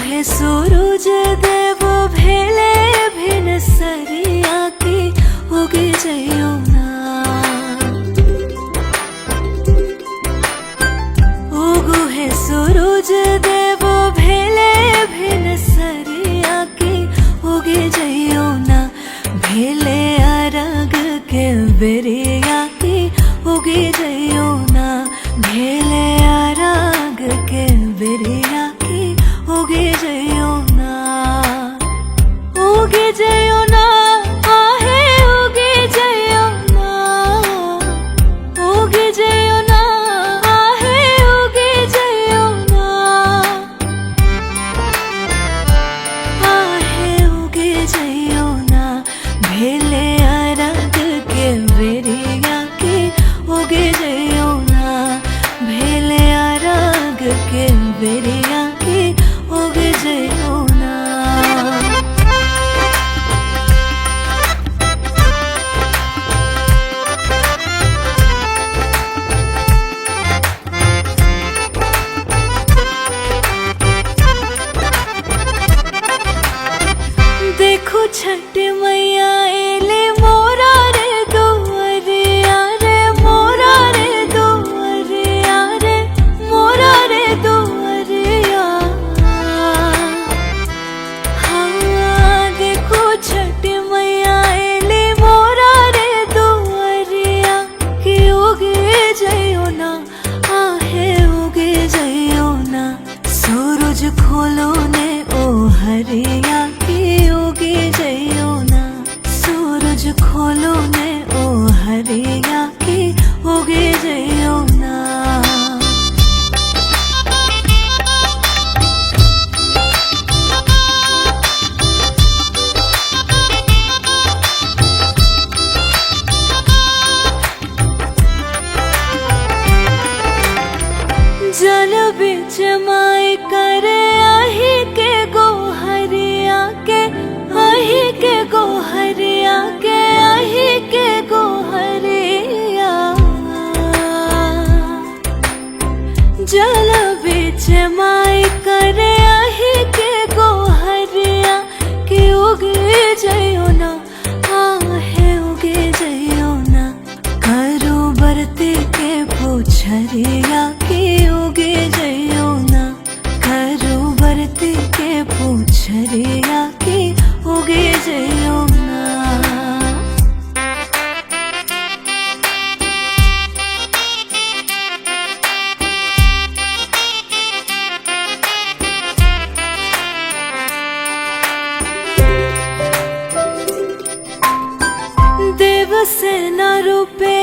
हे सूरज देव भेले भिन सरिया की उगे जइयो ना। उगु हे सूरज देव भेले भिन सरिया की उगे जइयो ना। भेले अरग के बेरिया की उगे जइयो ना। भेले अरग के बेरिया की उगे जइयो ना। उगे जइयो ना आहे उगे जइयो ना। उगे जइयो ना आहे उगे जइयो ना। आहे उगे जइयो ना। भेले अरग के बेरिया की उगे जइयो ना। भेले अरग के बेरिया की उगे जइयो ना। देखो छठ मैया एले मोरा रे दुआरिया रे। मोरा रे दुआरिया रे। मोरा रे दुआरिया। हाँ देखो छठ मैया एले मोरा रे दुआरिया कि उगे जइयो ना। आहे उगे जइयो ना। सूरज खोलो ने ओ हरिया की उगे जइयो ना। सूरज खोलो ने ओ हरिया की उगे जइयो ना। जल बिच माई करे आही के गोहरिया के। आही के गोहरिया के। आही के गोहरिया। जल बिच माई करे आही के गोहरिया कि उगे जइयो ना। आहे उगे जइयो ना। करो बरती के पूछरिया की उगे जइयो ना। करो बरती के पूछरिया की उगे जइयो ना। देव से न रूपे